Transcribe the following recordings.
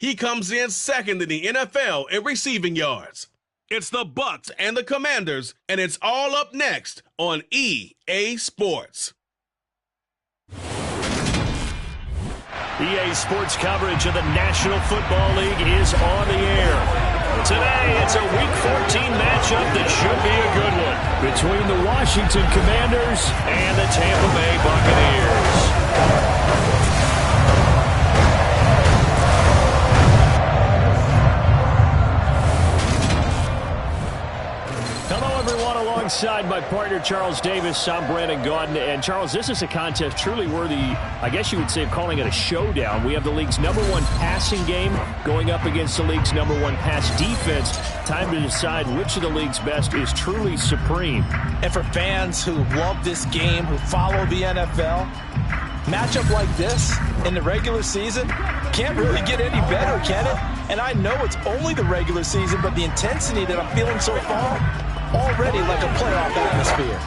He comes in second in the NFL in receiving yards. It's the Bucs and the Commanders, and it's all up next on EA Sports. EA Sports coverage of the National Football League is on the air. Today, it's a Week 14 matchup that should be a good one between the Washington Commanders and the Tampa Bay Buccaneers. Alongside my partner, Charles Davis, I'm Brandon Gaudin. And, Charles, this is a contest truly worthy, I guess you would say, of calling it a showdown. We have the league's #1 passing game going up against the league's #1 pass defense. Time to decide which of the league's best is truly supreme. And for fans who love this game, who follow the NFL, matchup like this in the regular season can't really get any better, can it? And I know it's only the regular season, but the intensity that I'm feeling so far, already like a playoff atmosphere.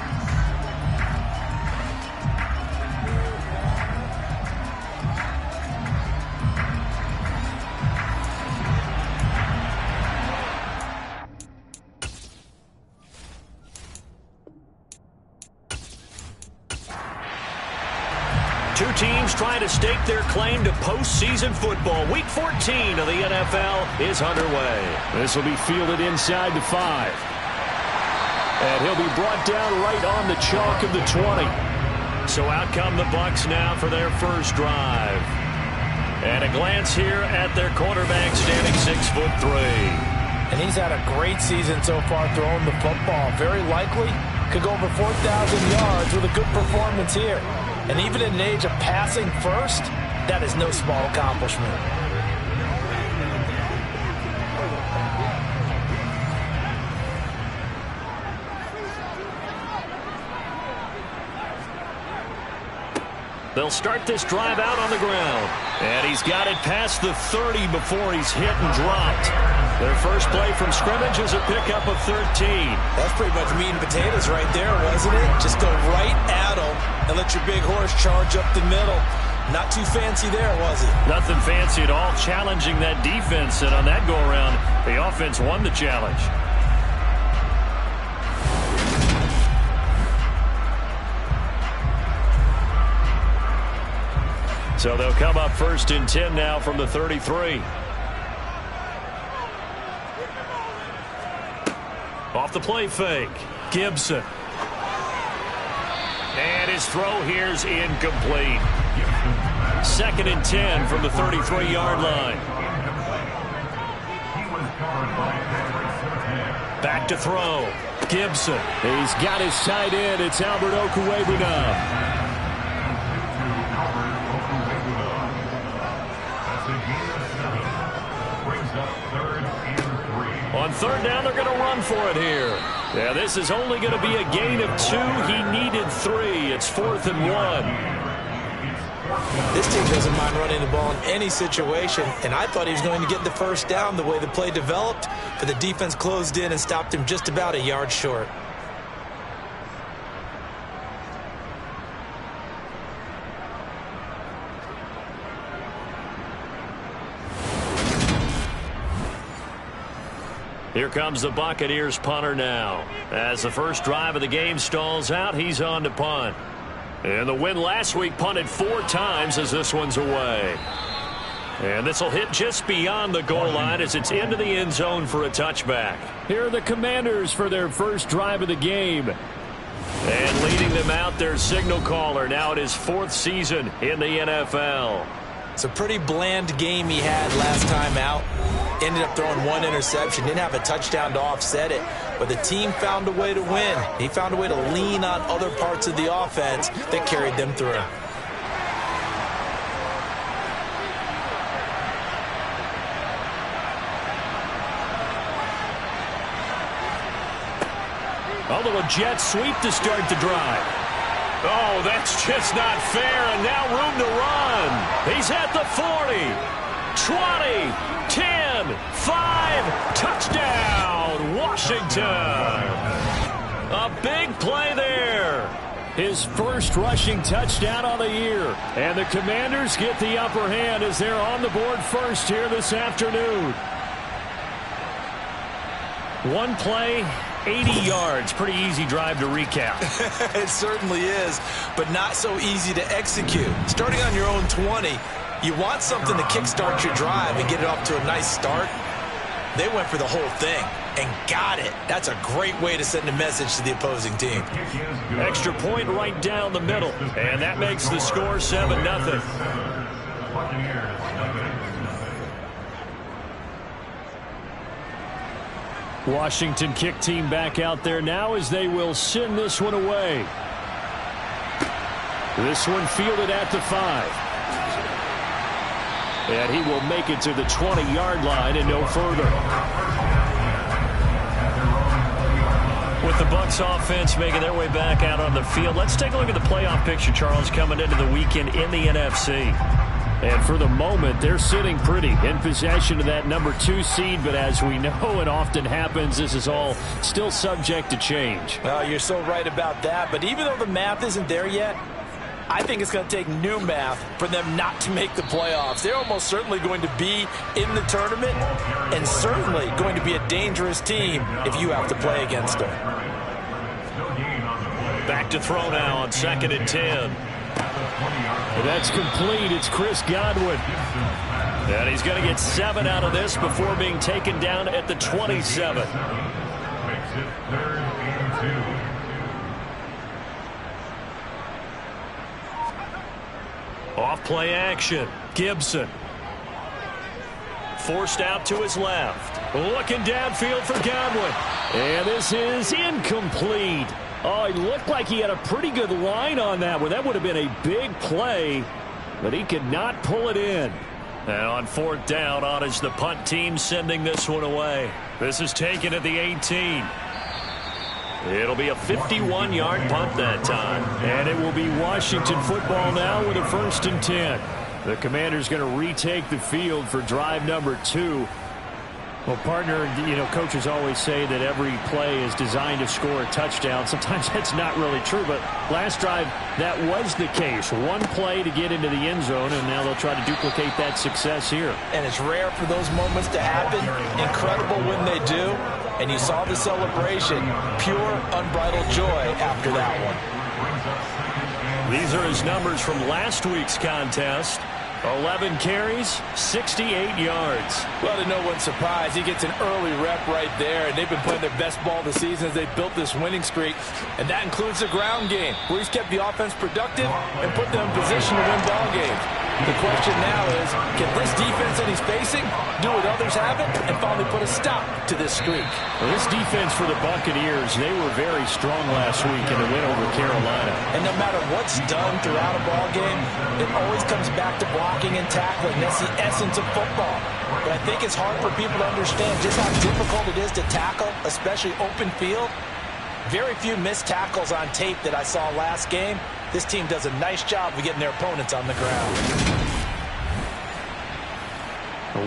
Two teams trying to stake their claim to postseason football. Week 14 of the NFL is underway. This will be fielded inside the 5. And he'll be brought down right on the chalk of the 20. So out come the Bucs now for their first drive. And a glance here at their quarterback, standing 6'3". And he's had a great season so far throwing the football. Very likely could go over 4,000 yards with a good performance here. And even in an age of passing first, that is no small accomplishment. They'll start this drive out on the ground. And he's got it past the 30 before he's hit and dropped. Their first play from scrimmage is a pickup of 13. That's pretty much meat and potatoes right there, wasn't it? Just go right at him and let your big horse charge up the middle. Not too fancy there, was it? Nothing fancy at all, challenging that defense. And on that go-around, the offense won the challenge. So they'll come up 1st and 10 now from the 33. Off the play fake, Gibson. And his throw here's incomplete. 2nd and 10 from the 33-yard line. Back to throw, Gibson. He's got his tight end. It's Albert Okwuegbunam. On 3rd down, they're going to run for it here. Yeah, this is only going to be a gain of 2. He needed 3. It's 4th and 1. This team doesn't mind running the ball in any situation, and I thought he was going to get the first down the way the play developed, but the defense closed in and stopped him just about a yard short. Here comes the Buccaneers punter now. As the first drive of the game stalls out, he's on to punt. And the win last week punted 4 times as this one's away. And this will hit just beyond the goal line as it's into the end zone for a touchback. Here are the Commanders for their first drive of the game. And leading them out, their signal caller, now in his 4th season in the NFL. It's a pretty bland game he had last time out. Ended up throwing 1 interception. Didn't have a touchdown to offset it. But the team found a way to win. He found a way to lean on other parts of the offense that carried them through. A little jet sweep to start the drive. Oh, that's just not fair, and now room to run. He's at the 40, 20, 10, 5, touchdown, Washington. A big play there. his first rushing touchdown of the year. And the Commanders get the upper hand as they're on the board first here this afternoon. One play, 80 yards. Pretty easy drive to recap. It certainly is, but not so easy to execute. Starting on your own 20, you want something to kickstart your drive and get it off to a nice start. They went for the whole thing and got it. That's a great way to send a message to the opposing team. Extra point right down the middle, and that makes the score 7-0. Washington kick team back out there now as they will send this one away. This one fielded at the 5. And he will make it to the 20-yard line and no further. With the Bucs offense making their way back out on the field, let's take a look at the playoff picture, Charles, coming into the weekend in the NFC. And for the moment, they're sitting pretty in possession of that number 2 seed. But as we know it often happens, this is all still subject to change. Well, you're so right about that. But even though the math isn't there yet, I think it's going to take new math for them not to make the playoffs. They're almost certainly going to be in the tournament and certainly going to be a dangerous team if you have to play against them. Back to throw now on 2nd and 10. That's complete. It's Chris Godwin. And he's going to get 7 out of this before being taken down at the 27. Makes it 3rd and 2. Off play action. Gibson. Forced out to his left. Looking downfield for Godwin. And this is incomplete. Oh, he looked like he had a pretty good line on that one. That would have been a big play, but he could not pull it in. And on 4th down, on is the punt team sending this one away. This is taken at the 18. It'll be a 51-yard punt that time. And it will be Washington football now with a 1st and 10. The Commanders going to retake the field for drive number 2. Well, partner, you know, coaches always say that every play is designed to score a touchdown. Sometimes that's not really true, but last drive, that was the case. One play to get into the end zone, and now they'll try to duplicate that success here. And it's rare for those moments to happen. Incredible when they do. And you saw the celebration. Pure, unbridled joy after that one. These are his numbers from last week's contest. 11 carries, 68 yards. Well, to no one's surprise, he gets an early rep right there, and they've been playing their best ball this season as they built this winning streak. And that includes the ground game, where he's kept the offense productive and put them in position to win ball games. The question now is, can this defense that he's facing do what others haven't and finally put a stop to this streak? Well, this defense for the Buccaneers, they were very strong last week in the win over Carolina. And no matter what's done throughout a ball game, it always comes back to blocking and tackling. That's the essence of football. But I think it's hard for people to understand just how difficult it is to tackle, especially open field. Very few missed tackles on tape that I saw last game. This team does a nice job of getting their opponents on the ground.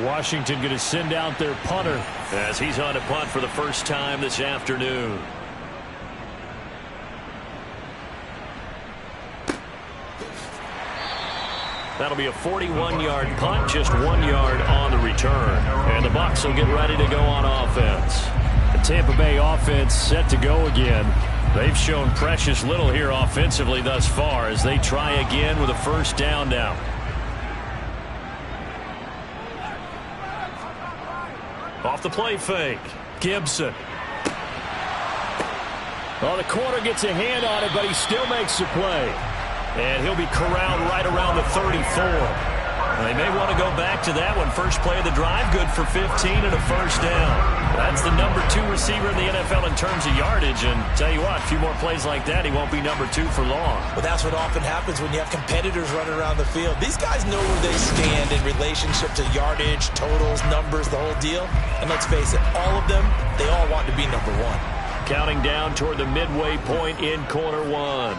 Washington going to send out their punter as he's on a punt for the first time this afternoon. That'll be a 41-yard punt, just 1 yard on the return. And the Bucs will get ready to go on offense. The Tampa Bay offense set to go again. They've shown precious little here offensively thus far as they try again with a 1st down now. Off the play fake. Gibson. Well, the corner gets a hand on it, but he still makes the play. And he'll be corralled right around the 34. They may want to go back to that one. First play of the drive, good for 15 and a 1st down. That's the number 2 receiver in the NFL in terms of yardage. And tell you what, a few more plays like that, he won't be number 2 for long. Well, that's what often happens when you have competitors running around the field. These guys know where they stand in relationship to yardage, totals, numbers, the whole deal. And let's face it, all of them, they all want to be number 1. Counting down toward the midway point in quarter 1.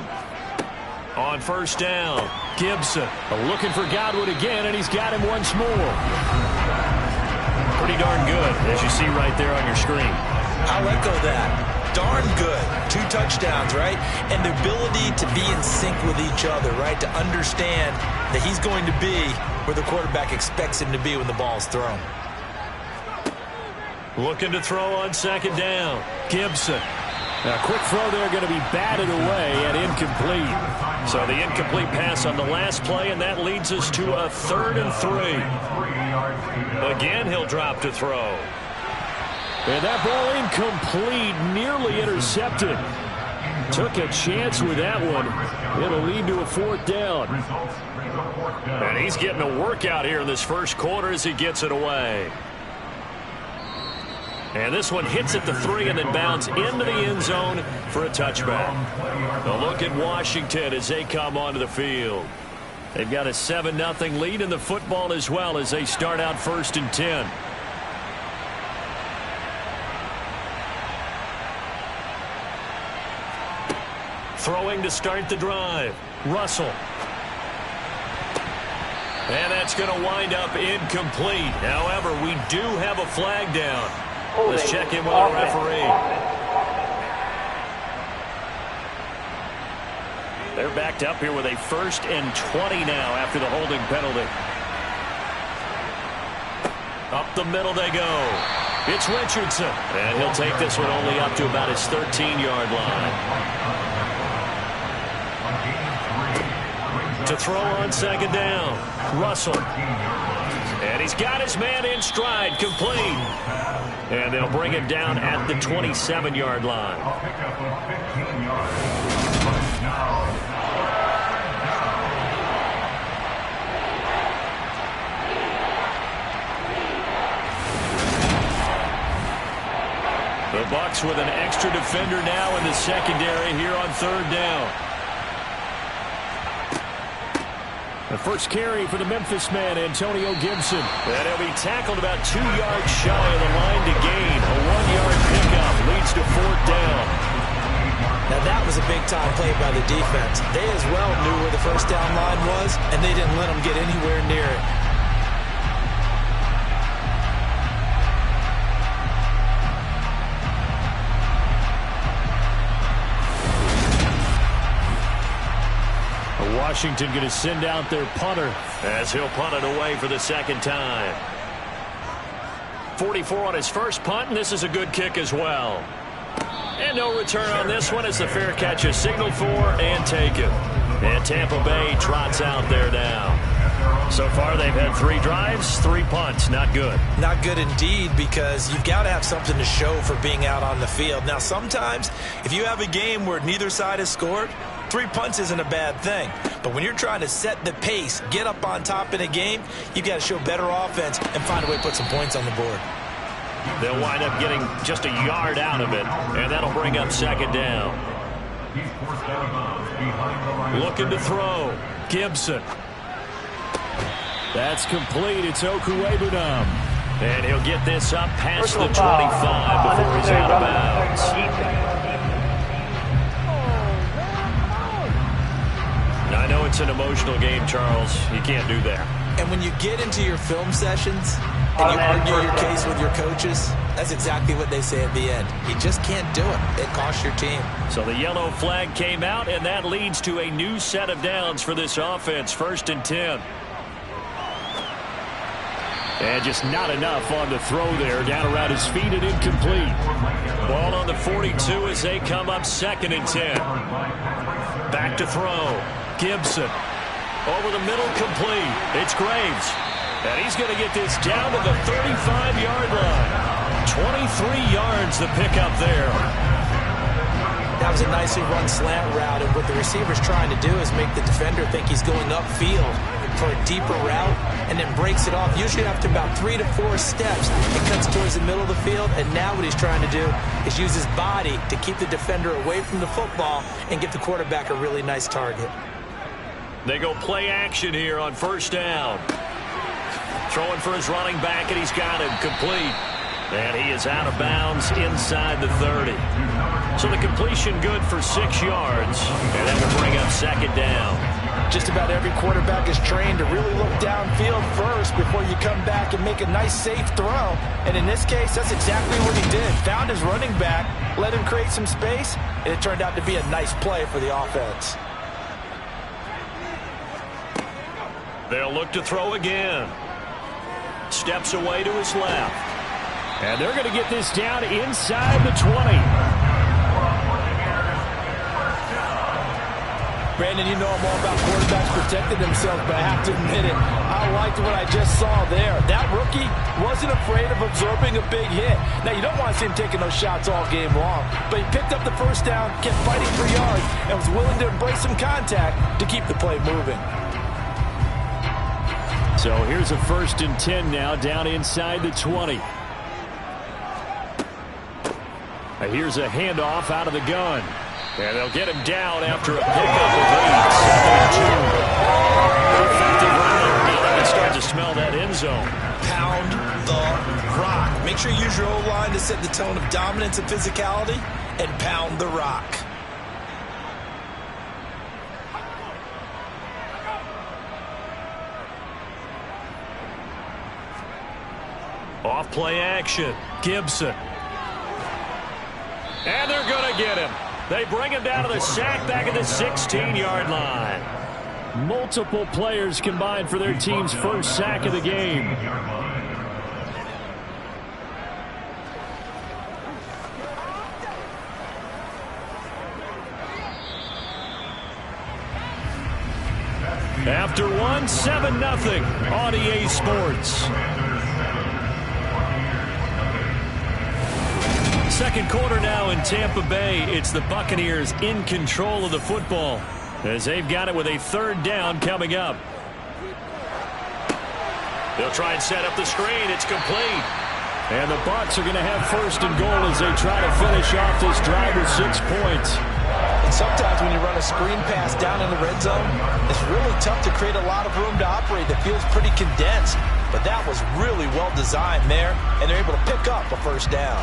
On 1st down, Gibson looking for Godwin again, and he's got him once more. Pretty darn good, as you see right there on your screen. I'll echo that. darn good. 2 touchdowns, right? And the ability to be in sync with each other, right? To understand that he's going to be where the quarterback expects him to be when the ball is thrown. Looking to throw on second down. Gibson. A quick throw there going to be batted away and incomplete. So the incomplete pass on the last play, and that leads us to a 3rd and 3. Again, he'll drop to throw. And that ball incomplete, nearly intercepted. Took a chance with that one. It'll lead to a 4th down. And he's getting a workout here in this first quarter as he gets it away. And this one hits at the 3 and then bounds into the end zone for a touchback. A look at Washington as they come onto the field. They've got a 7-0 lead in the football as well as they start out 1st and 10. Throwing to start the drive. Russell. And that's going to wind up incomplete. However, we do have a flag down. Let's check in with our referee. They're backed up here with a 1st and 20 now after the holding penalty. Up the middle they go. It's Richardson. And he'll take this one only up to about his 13-yard line. To throw on second down. Russell. And he's got his man in stride, complete. And they'll bring him down at the 27-yard line. The Bucs with an extra defender now in the secondary here on 3rd down. The first carry for the Memphis man, Antonio Gibson. And he'll be tackled about 2 yards shy of the line to gain. A 1-yard pickup leads to 4th down. Now that was a big-time play by the defense. They as well knew where the first down line was, and they didn't let them get anywhere near it. Washington going to send out their punter as he'll punt it away for the 2nd time. 44 on his first punt, and this is a good kick as well. And no return on this one as the fair catch is signaled for and taken. And Tampa Bay trots out there now. So far they've had 3 drives, 3 punts. Not good. Not good indeed, because you've got to have something to show for being out on the field. Now sometimes if you have a game where neither side has scored, 3 punts isn't a bad thing. But when you're trying to set the pace, get up on top in a game, you've got to show better offense and find a way to put some points on the board. They'll wind up getting just a yard out of it, and that'll bring up 2nd down. Looking to throw. Gibson. That's complete. It's Okuwebunam. And he'll get this up past the 25 before he's out of bounds. I know it's an emotional game, Charles. You can't do that. And when you get into your film sessions and you argue your case with your coaches, that's exactly what they say at the end. You just can't do it. It costs your team. So the yellow flag came out, and that leads to a new set of downs for this offense. 1st and 10. And just not enough on the throw there. Down around his feet and incomplete. Ball on the 42 as they come up 2nd and 10. Back to throw. Gibson. Over the middle, complete. It's Graves. And he's going to get this down to the 35-yard line. 23 yards the pickup there. That was a nicely run slant route, and what the receiver's trying to do is make the defender think he's going upfield for a deeper route, and then breaks it off. Usually after about 3 to 4 steps, it cuts towards the middle of the field, and now what he's trying to do is use his body to keep the defender away from the football and give the quarterback a really nice target. They go play action here on 1st down. Throwing for his running back, and he's got him complete. And he is out of bounds inside the 30. So the completion good for 6 yards. And that will bring up 2nd down. Just about every quarterback is trained to really look downfield first before you come back and make a nice, safe throw. And in this case, that's exactly what he did. Found his running back, let him create some space, and it turned out to be a nice play for the offense. They'll look to throw again. Steps away to his left. And they're going to get this down inside the 20. Brandon, you know I'm all about quarterbacks protecting themselves, but I have to admit it, I liked what I just saw there. That rookie wasn't afraid of absorbing a big hit. Now, you don't want to see him taking those shots all game long, but he picked up the first down, kept fighting for yards, and was willing to embrace some contact to keep the play moving. So here's a 1st and 10 now, down inside the 20. Here's a handoff out of the gun. And they'll get him down after a pickup of 8. 7-2. Effective run there. Now they can start to smell that end zone. Pound the rock. Make sure you use your O-line to set the tone of dominance and physicality, and pound the rock. Off play action. Gibson. And they're going to get him. They bring him down to the sack back at the 16-yard line. Multiple players combined for their team's first sack of the game. After one, 7-0 on EA Sports. Second quarter now in Tampa Bay. It's the Buccaneers in control of the football as they've got it with a 3rd down coming up. They'll try and set up the screen. It's complete. And the Bucs are going to have 1st and goal as they try to finish off this drive with 6 points. And sometimes when you run a screen pass down in the red zone, it's really tough to create a lot of room to operate that feels pretty condensed. But that was really well designed there, and they're able to pick up a 1st down.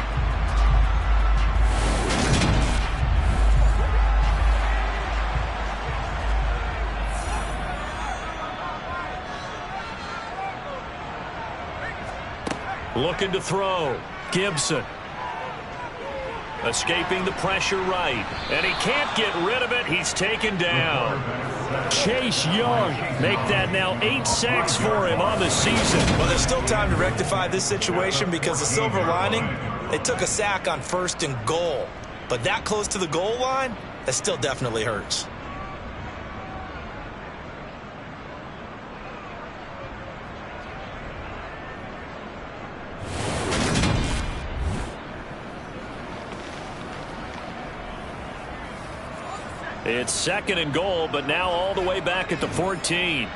Looking to throw. Gibson. Escaping the pressure right. And he can't get rid of it. He's taken down. Chase Young. Make that now 8 sacks for him on the season. Well, there's still time to rectify this situation because the silver lining, they took a sack on 1st and goal. But that close to the goal line, that still definitely hurts. It's 2nd and goal, but now all the way back at the 14.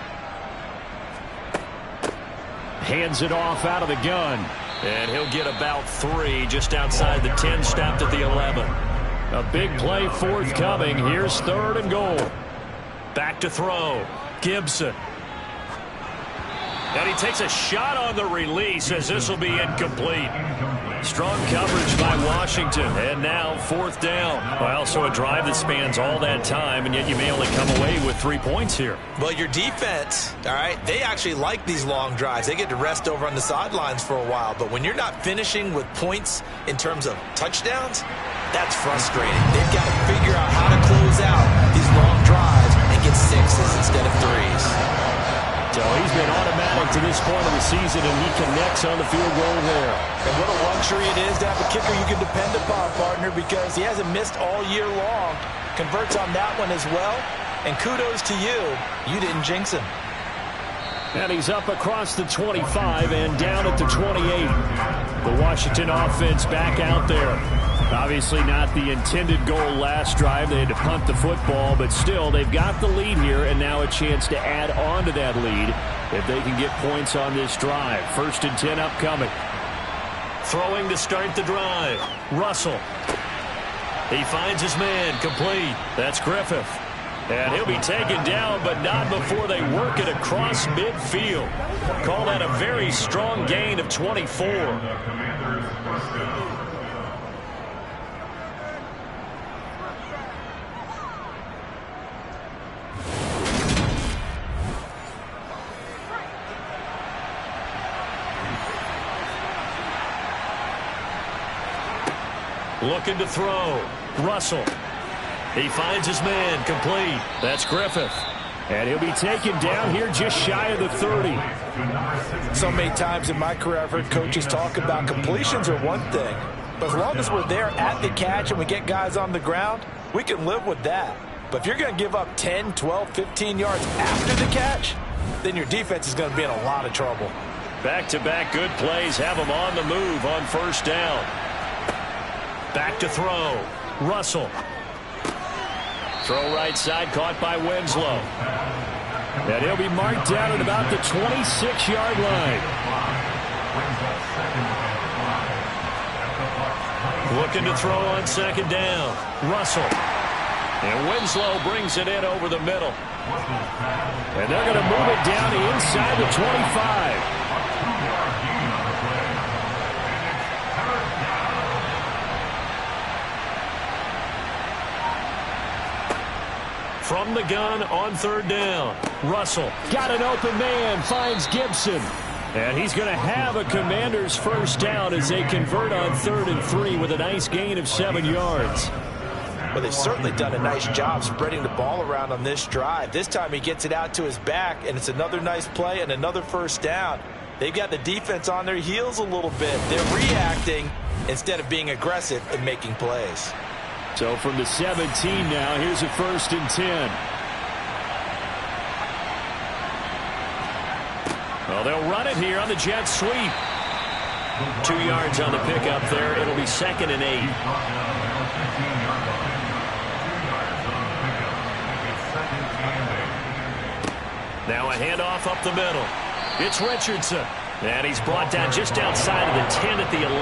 Hands it off out of the gun. And he'll get about 3 just outside the 10, stopped at the 11. A big play forthcoming. Here's 3rd and goal. Back to throw. Gibson. And he takes a shot on the release as this will be incomplete. Strong coverage by Washington. And now 4th down. Well, so a drive that spans all that time, and yet you may only come away with 3 points here. Well, your defense, all right, they actually like these long drives. They get to rest over on the sidelines for a while. But when you're not finishing with points in terms of touchdowns, that's frustrating. They've got to figure out how to close out these long drives and get 6s instead of 3s. So he's been automatic to this point of the season, and he connects on the field goal there. And what a luxury it is to have a kicker you can depend upon, partner, because he hasn't missed all year long. Converts on that one as well. And kudos to you. You didn't jinx him. And he's up across the 25 and down at the 28. The Washington offense back out there. Obviously not the intended goal last drive. They had to punt the football, but still they've got the lead here and now a chance to add on to that lead if they can get points on this drive. 1st and 10 upcoming. Throwing to start the drive. Russell. He finds his man. Complete. That's Griffith. And he'll be taken down, but not before they work it across midfield. Call that a very strong gain of 24. Looking to throw. Russell. He finds his man. Complete. That's Griffith. And he'll be taken down here just shy of the 30. So many times in my career I've heard coaches talk about completions are one thing. But as long as we're there at the catch and we get guys on the ground, we can live with that. But if you're going to give up 10, 12, 15 yards after the catch, then your defense is going to be in a lot of trouble. Back-to-back good plays have him on the move on first down. Back to throw. Russell. Throw right side, caught by Winslow. And he'll be marked down at about the 26-yard line. Looking to throw on second down. Russell. And Winslow brings it in over the middle. And they're going to move it down to inside the 25. From the gun on third down. Russell. Got an open man. Finds Gibson. And he's going to have a Commanders first down as they convert on 3rd and 3 with a nice gain of 7 yards. Well, they've certainly done a nice job spreading the ball around on this drive. This time he gets it out to his back, and it's another nice play and another first down. They've got the defense on their heels a little bit. They're reacting instead of being aggressive and making plays. So from the 17 now, here's a 1st and 10. Well, they'll run it here on the jet sweep. 2 yards on the pickup there. It'll be 2nd and 8. Now a handoff up the middle. It's Richardson. And he's brought down just outside of the 10 at the 11.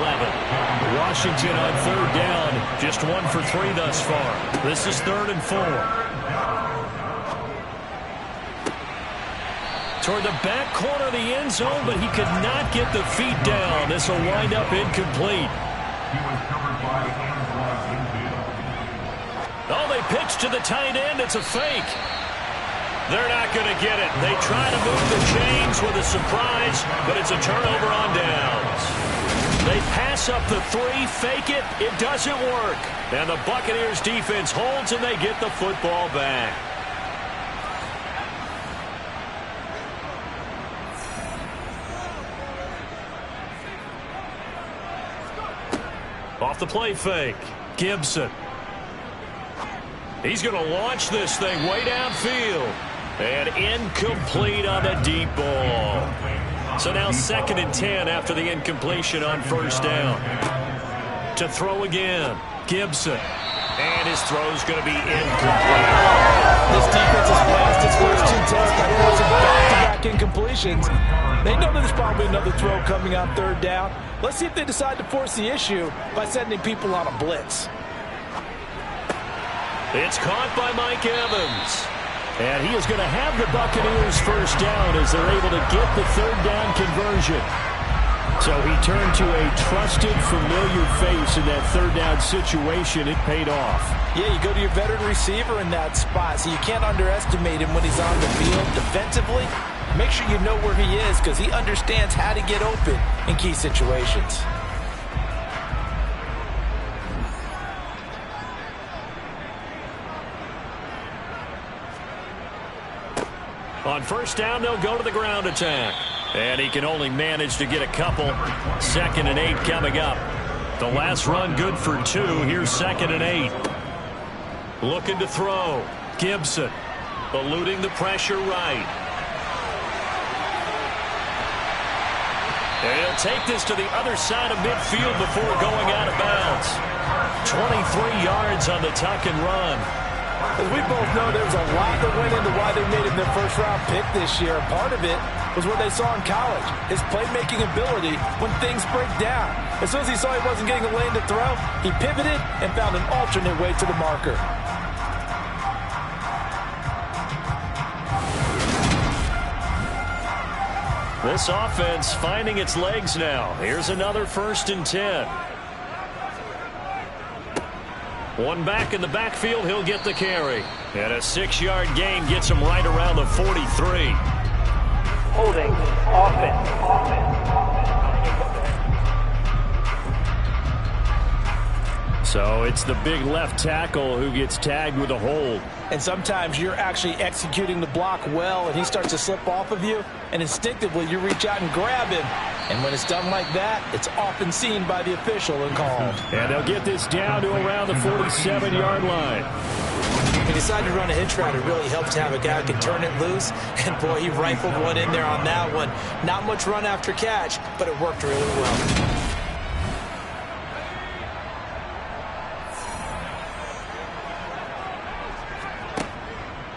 Washington on 3rd down. Just 1 for 3 thus far. This is 3rd and 4. Toward the back corner of the end zone, but he could not get the feet down. This will wind up incomplete. Oh, they pitch to the tight end. It's a fake. They're not going to get it. They try to move the chains with a surprise, but it's a turnover on downs. They pass up the 3, fake it. It doesn't work. And the Buccaneers defense holds, and they get the football back. Off the play fake. Gibson. He's going to launch this thing way downfield. And incomplete on the deep ball. So now 2nd and 10 after the incompletion on first down. To throw again. Gibson. And his throw's going to be incomplete. This defense has lost its first 2 tests by forcing back-to-back incompletions. They know there's probably another throw coming on 3rd down. Let's see if they decide to force the issue by sending people on a blitz. It's caught by Mike Evans. And he is going to have the Buccaneers first down as they're able to get the 3rd down conversion. So he turned to a trusted, familiar face in that 3rd down situation. It paid off. Yeah, you go to your veteran receiver in that spot, so you can't underestimate him when he's on the field defensively. Make sure you know where he is because he understands how to get open in key situations. On first down, they'll go to the ground attack. And he can only manage to get a couple. 2nd and 8 coming up. The last run good for 2. Here's 2nd and 8. Looking to throw. Gibson. Eluding the pressure right. And he'll take this to the other side of midfield before going out of bounds. 23 yards on the tuck and run. As we both know, there was a lot that went into why they made him their first-round pick this year. Part of it was what they saw in college, his playmaking ability when things break down. As soon as he saw he wasn't getting a lane to throw, he pivoted and found an alternate way to the marker. This offense finding its legs now. Here's another 1st and 10. One back in the backfield, he'll get the carry. And a 6-yard gain gets him right around the 43. Holding offense. So it's the big left tackle who gets tagged with a hold. And sometimes you're actually executing the block well, and he starts to slip off of you, and instinctively you reach out and grab him. And when it's done like that, it's often seen by the official and called. And they'll get this down to around the 47-yard line. He decided to run a hitch route. It really helps to have a guy who can turn it loose. And, boy, he rifled one in there on that one. Not much run after catch, but it worked really well.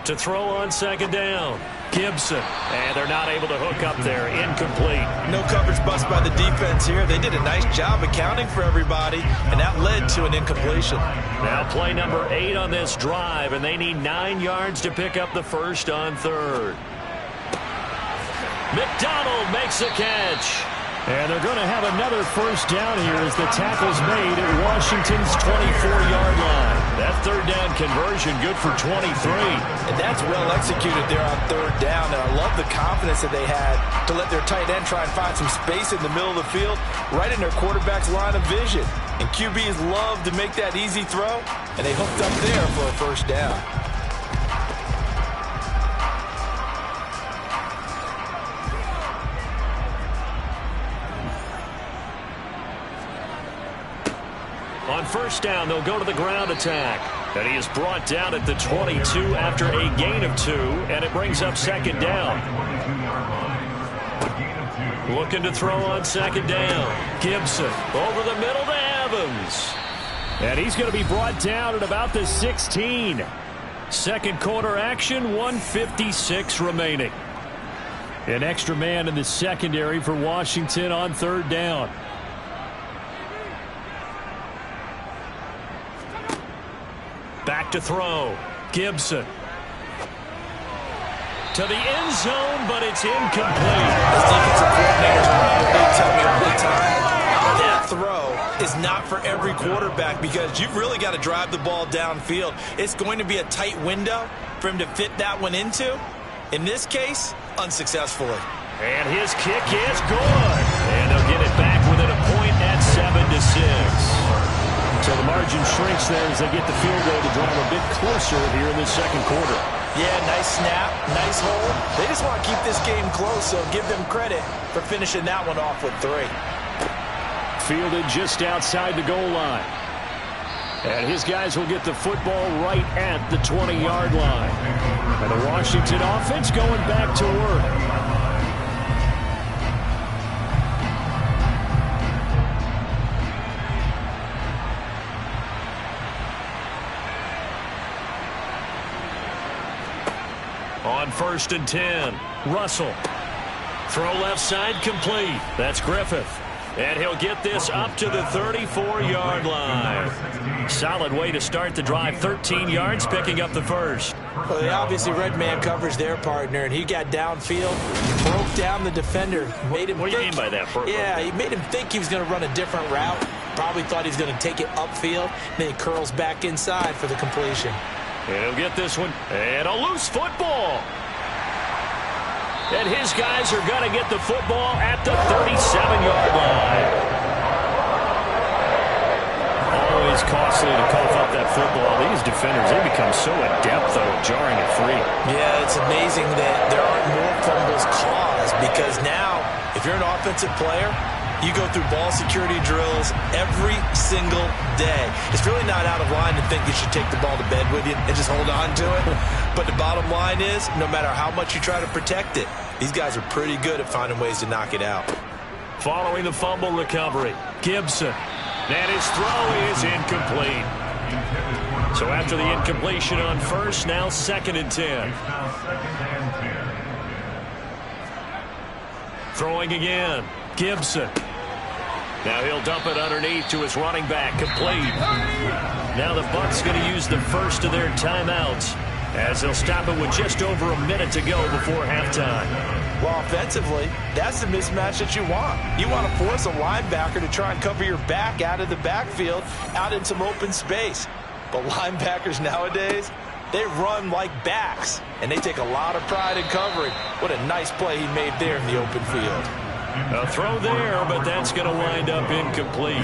To throw on second down, Gibson. And they're not able to hook up there. Incomplete. No coverage bust by the defense here. They did a nice job accounting for everybody, and that led to an incompletion. Now play number 8 on this drive, and they need 9 yards to pick up the first on third. McDonald makes the catch. And they're going to have another first down here as the tackle's made at Washington's 24-yard line. That third down conversion good for 23. And that's well executed there on third down. And I love the confidence that they had to let their tight end try and find some space in the middle of the field, right in their quarterback's line of vision. And QBs love to make that easy throw, and they hooked up there for a first down. On first down, they'll go to the ground attack. And he is brought down at the 22 after a gain of 2, and it brings up second down. Looking to throw on second down. Gibson over the middle to Evans. And he's going to be brought down at about the 16. Second quarter action, 1:56 remaining. An extra man in the secondary for Washington on third down. Back to throw. Gibson. To the end zone, but it's incomplete. As defensive coordinators, they tell me all the time, that throw is not for every quarterback because you've really got to drive the ball downfield. It's going to be a tight window for him to fit that one into. In this case, unsuccessfully. And his kick is good. And they'll get it back within a point at 7-6. So the margin shrinks there as they get the field goal to draw them a bit closer here in the second quarter. Yeah, nice snap, nice hold. They just want to keep this game close, so give them credit for finishing that one off with 3. Fielded just outside the goal line. And his guys will get the football right at the 20-yard line. And the Washington offense going back to work. On first and 10, Russell. Throw left side complete. That's Griffith. And he'll get this up to the 34-yard line. Solid way to start the drive. 13 yards, picking up the first. Well, they obviously read man coverage their partner, and he got downfield, broke down the defender. Made him what do you mean by that? Yeah, he made him think he was going to run a different route. Probably thought he was going to take it upfield. Then he curls back inside for the completion. And he'll get this one. And a loose football. And his guys are going to get the football at the 37-yard line. Always costly to cough up that football. These defenders, they become so adept, though, at jarring it free. Yeah, it's amazing that there aren't more fumbles caused because now, if you're an offensive player, you go through ball security drills every single day. It's really not out of line to think you should take the ball to bed with you and just hold on to it. But the bottom line is, no matter how much you try to protect it, these guys are pretty good at finding ways to knock it out. Following the fumble recovery, Gibson. And his throw is incomplete. So after the incompletion on first, now second and 10. Throwing again, Gibson. Now he'll dump it underneath to his running back, complete. Now the Bucs going to use the first of their timeouts as they'll stop it with just over a minute to go before halftime. Well, offensively, that's the mismatch that you want. You want to force a linebacker to try and cover your back out of the backfield, out in some open space. But linebackers nowadays, they run like backs, and they take a lot of pride in covering. What a nice play he made there in the open field. A throw there, but that's going to wind up incomplete.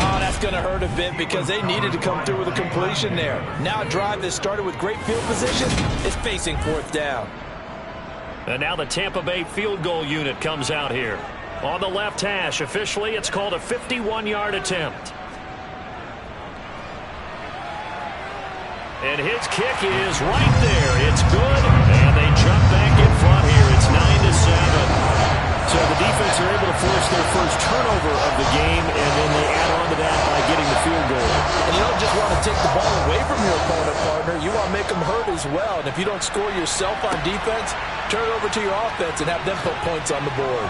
Oh, that's going to hurt a bit because they needed to come through with a completion there. Now a drive that started with great field position is facing fourth down. And now the Tampa Bay field goal unit comes out here. On the left hash, officially, it's called a 51-yard attempt. And his kick is right there. It's good, and they jump back in front here. It's 9-7. So the defense are able to force their first turnover of the game, and then they add on to that by getting the field goal. And you don't just want to take the ball away from your opponent, partner. You want to make them hurt as well. And if you don't score yourself on defense, turn it over to your offense and have them put points on the board.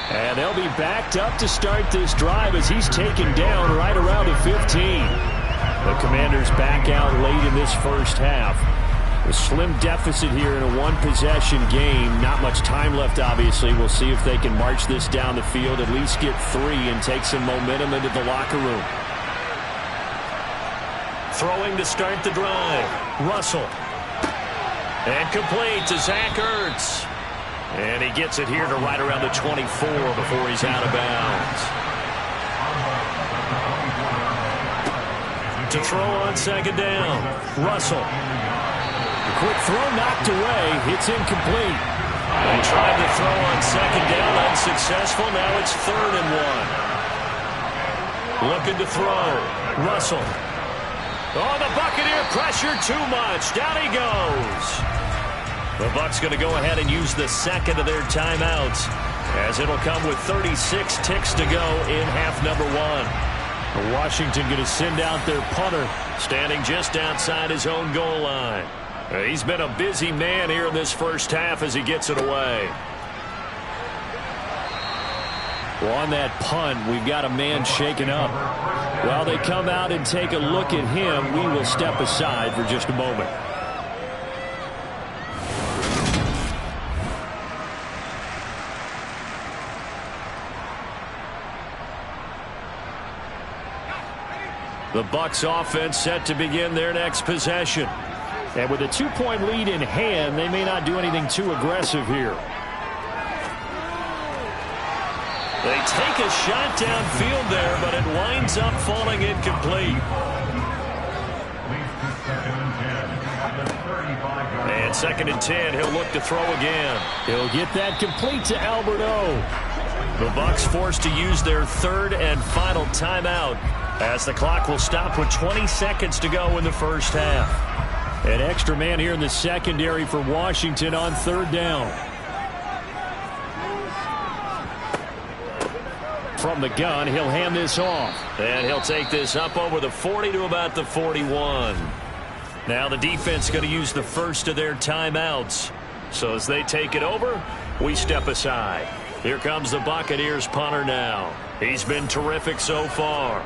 And they'll be backed up to start this drive as he's taken down right around the 15. The Commanders back out late in this first half. A slim deficit here in a one-possession game. Not much time left, obviously. We'll see if they can march this down the field, at least get 3, and take some momentum into the locker room. Throwing to start the drive. Russell. And complete to Zach Ertz. And he gets it here to right around the 24 before he's out of bounds. To throw on second down. Russell. Quick throw knocked away. It's incomplete. They tried to throw on second down, unsuccessful. Now it's 3rd and 1. Looking to throw. Russell. Oh, the Buccaneer pressure too much. Down he goes. The Bucs going to go ahead and use the second of their timeouts, as it'll come with 36 ticks to go in half number 1. Washington going to send out their punter, standing just outside his own goal line. He's been a busy man here in this first half as he gets it away. Well, on that punt, we've got a man shaken up. While they come out and take a look at him, we will step aside for just a moment. The Bucs offense set to begin their next possession. And with a 2-point lead in hand, they may not do anything too aggressive here. They take a shot downfield there, but it winds up falling incomplete. And 2nd and 10, he'll look to throw again. He'll get that complete to Alberto. The Bucs forced to use their 3rd and final timeout, as the clock will stop with 20 seconds to go in the first half. An extra man here in the secondary for Washington on 3rd down. From the gun, he'll hand this off. And he'll take this up over the 40 to about the 41. Now the defense going to use the first of their timeouts. So as they take it over, we step aside. Here comes the Buccaneers punter now. He's been terrific so far.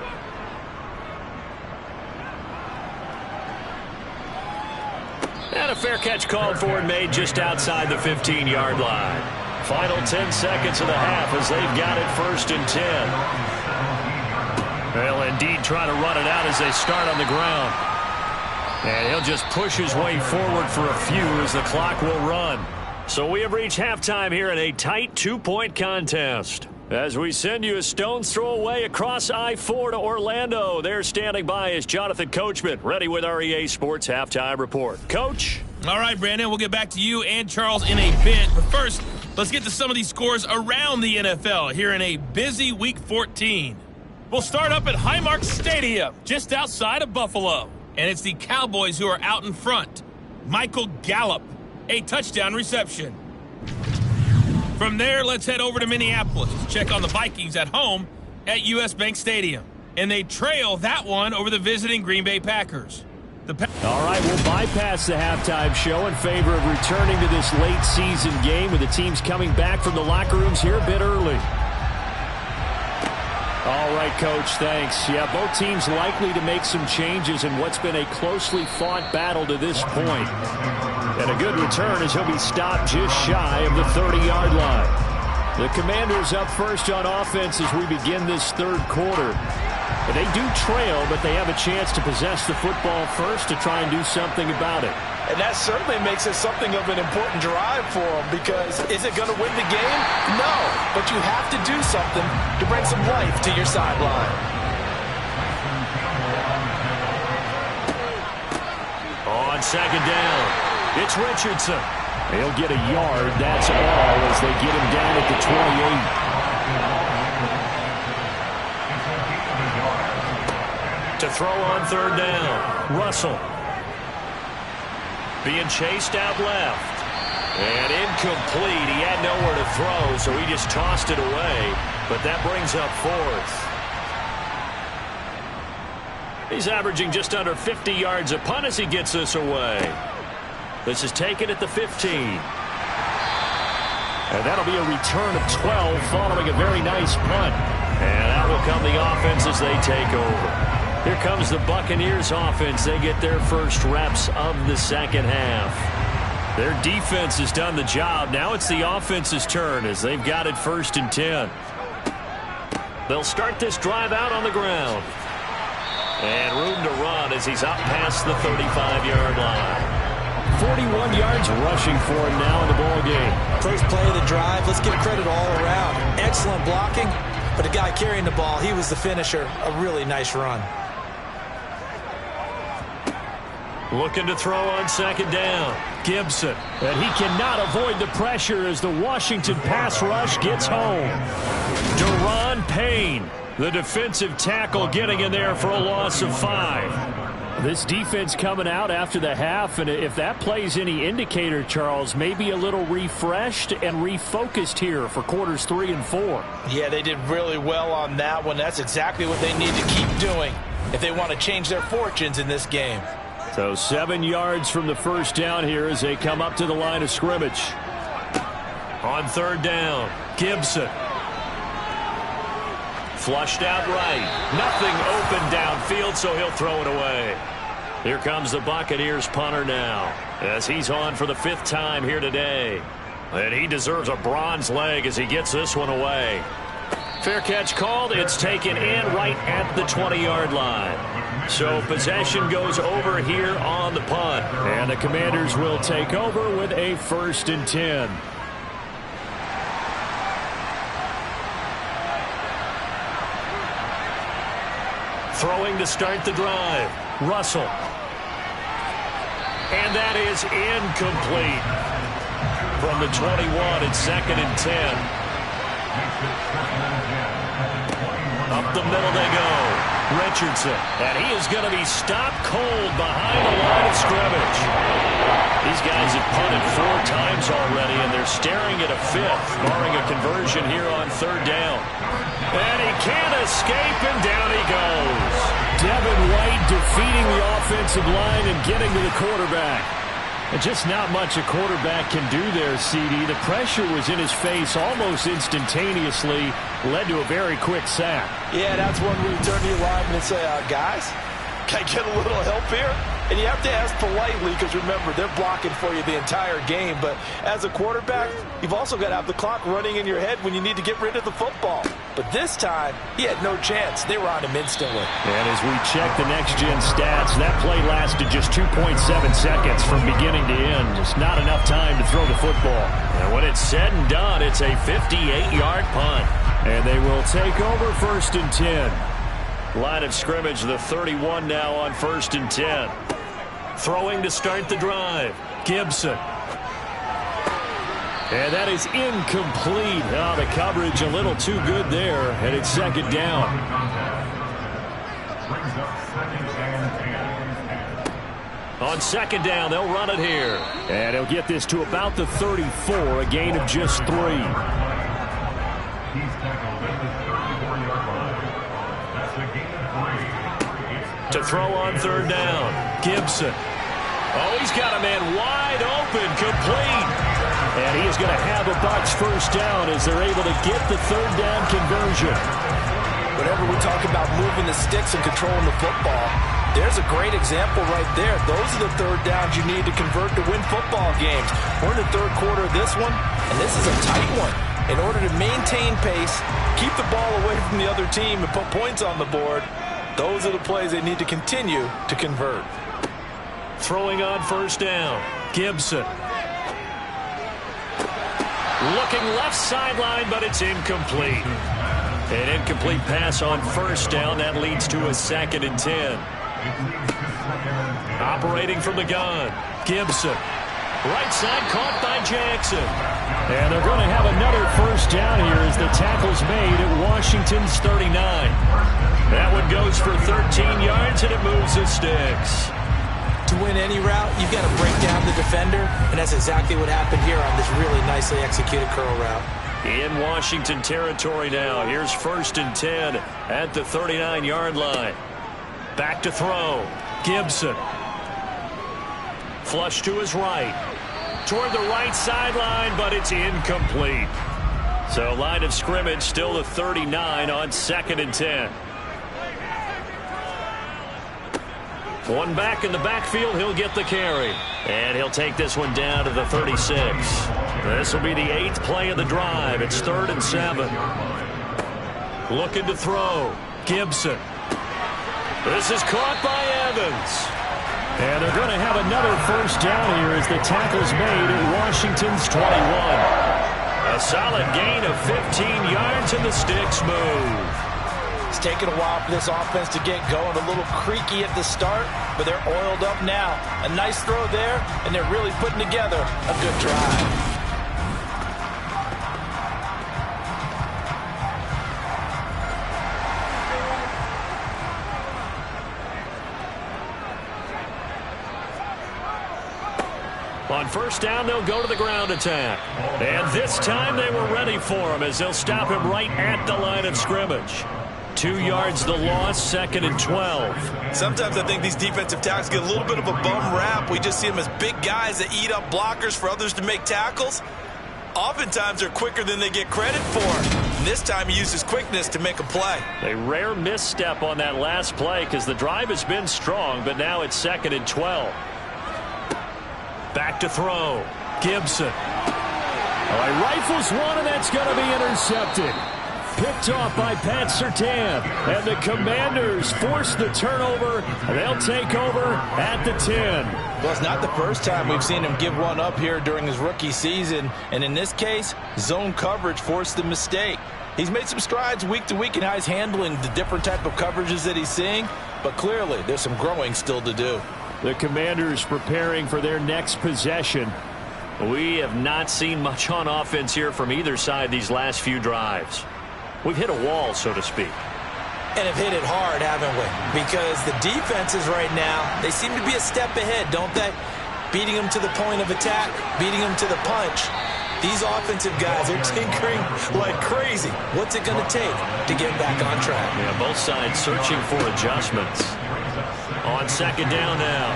And a fair catch called for and made just outside the 15-yard line. Final 10 seconds of the half as they've got it 1st and 10. They'll indeed try to run it out as they start on the ground. And he'll just push his way forward for a few as the clock will run. So we have reached halftime here in a tight 2-point contest. As we send you a stone's throw away across I-4 to Orlando. There standing by is Jonathan Coachman, ready with our EA Sports Halftime Report. Coach? All right, Brandon, we'll get back to you and Charles in a bit. But first, let's get to some of these scores around the NFL here in a busy Week 14. We'll start up at Highmark Stadium, just outside of Buffalo. And it's the Cowboys who are out in front. Michael Gallup, a touchdown reception. From there, let's head over to Minneapolis to check on the Vikings at home at US Bank Stadium. And they trail that one over the visiting Green Bay Packers. All right, we'll bypass the halftime show in favor of returning to this late season game with the teams coming back from the locker rooms here a bit early. All right, Coach, thanks. Yeah, both teams likely to make some changes in what's been a closely fought battle to this point. And a good return as he'll be stopped just shy of the 30-yard line. The Commanders up first on offense as we begin this 3rd quarter. They do trail, but they have a chance to possess the football first to try and do something about it. And that certainly makes it something of an important drive for them, because is it going to win the game? No, but you have to do something to bring some life to your sideline. On second down, it's Richardson. He'll get a yard, that's all, as they get him down at the 28. To throw on third down, Russell. Being chased out left. And incomplete. He had nowhere to throw, so he just tossed it away. But that brings up fourth. He's averaging just under 50 yards a punt as he gets this away. This is taken at the 15. And that'll be a return of 12 following a very nice punt. And that will come the offense as they take over. Here comes the Buccaneers offense. They get their first reps of the second half. Their defense has done the job. Now it's the offense's turn as they've got it 1st and 10. They'll start this drive out on the ground. And room to run as he's up past the 35-yard line. 41 yards rushing for him now in the ballgame. First play of the drive, let's give credit all around. Excellent blocking, but the guy carrying the ball, he was the finisher. A really nice run. Looking to throw on second down. Gibson. And he cannot avoid the pressure as the Washington pass rush gets home. Daron Payne, the defensive tackle, getting in there for a loss of 5. This defense coming out after the half, and if that plays any indicator, Charles, maybe a little refreshed and refocused here for quarters 3 and 4. Yeah, they did really well on that one. That's exactly what they need to keep doing if they want to change their fortunes in this game. So 7 yards from the first down here as they come up to the line of scrimmage. On third down, Gibson. Flushed out right. Nothing open downfield, so he'll throw it away. Here comes the Buccaneers punter now, as he's on for the 5th time here today. And he deserves a bronze leg as he gets this one away. Fair catch called. It's taken in right at the 20-yard line. So possession goes over here on the punt. And the Commanders will take over with a 1st and 10. Throwing to start the drive. Russell. And that is incomplete. From the 21, it's 2nd and 10. Up the middle they go. Richardson. And he is going to be stopped cold behind the line of scrimmage. These guys have punted 4 times already, and they're staring at a 5th, barring a conversion here on third down. And he can't escape, and down he goes. Devin White defeating the offensive line and getting to the quarterback. And just not much a quarterback can do there, CD. The pressure was in his face almost instantaneously, led to a very quick sack. Yeah, that's one where you turn to your lineman and say, guys, can I get a little help here? And you have to ask politely because, remember, they're blocking for you the entire game. But as a quarterback, you've also got to have the clock running in your head when you need to get rid of the football. But this time, he had no chance. They were on him instantly. And as we check the next-gen stats, that play lasted just 2.7 seconds from beginning to end. Just not enough time to throw the football. And when it's said and done, it's a 58-yard punt. And they will take over 1st and 10. Line of scrimmage, the 31 now on 1st and 10. Throwing to start the drive. Gibson. And that is incomplete. Oh, the coverage a little too good there, and it's 2nd down. On 2nd down, they'll run it here. And he'll get this to about the 34, a gain of just 3. He's tackled at the 34-yard line. That's a gain of 3. To throw on third down, Gibson. Oh, he's got a man wide open, complete. And he is going to have a Bucs first down as they're able to get the third down conversion. Whenever we talk about moving the sticks and controlling the football, there's a great example right there. Those are the third downs you need to convert to win football games. We're in the third quarter of this one, and this is a tight one. In order to maintain pace, keep the ball away from the other team, and put points on the board, those are the plays they need to continue to convert. Throwing on first down. Gibson. Looking left sideline, but it's incomplete. An incomplete pass on first down. That leads to a 2nd and 10. Operating from the gun. Gibson. Right side caught by Jackson. And they're going to have another first down here as the tackle's made at Washington's 39. That one goes for 13 yards, and it moves the sticks. To win any route, you've got to break down the defender, and that's exactly what happened here on this really nicely executed curl route. In Washington territory now. Here's 1st and 10 at the 39-yard line. Back to throw. Gibson. Flush to his right. Toward the right sideline, but it's incomplete. So line of scrimmage still the 39 on 2nd and 10. One back in the backfield, he'll get the carry. And he'll take this one down to the 36. This will be the 8th play of the drive. It's 3rd and 7. Looking to throw. Gibson. This is caught by Evans. And they're going to have another first down here as the tackle's made at Washington's 21. A solid gain of 15 yards and the sticks move. It's taken a while for this offense to get going. A little creaky at the start, but they're oiled up now. A nice throw there, and they're really putting together a good drive. On first down, they'll go to the ground attack. And this time they were ready for him as they'll stop him right at the line of scrimmage. 2 yards the loss, 2nd and 12. Sometimes I think these defensive tackles get a little bit of a bum rap. We just see them as big guys that eat up blockers for others to make tackles. Oftentimes they're quicker than they get credit for. And this time he uses quickness to make a play. A rare misstep on that last play because the drive has been strong, but now it's 2nd and 12. Back to throw. Gibson. He rifles one, and that's going to be intercepted. Picked off by Pat Surtain. And the Commanders force the turnover. They'll take over at the 10. Well, it's not the first time we've seen him give one up here during his rookie season. And in this case, zone coverage forced the mistake. He's made some strides week to week in how he's handling the different type of coverages that he's seeing. But clearly, there's some growing still to do. The Commanders preparing for their next possession. We have not seen much on offense here from either side these last few drives. We've hit a wall, so to speak. And have hit it hard, haven't we? Because the defenses right now, they seem to be a step ahead, don't they? Beating them to the point of attack, beating them to the punch. These offensive guys are tinkering like crazy. What's it going to take to get back on track? Yeah, both sides searching for adjustments. On 2nd down now,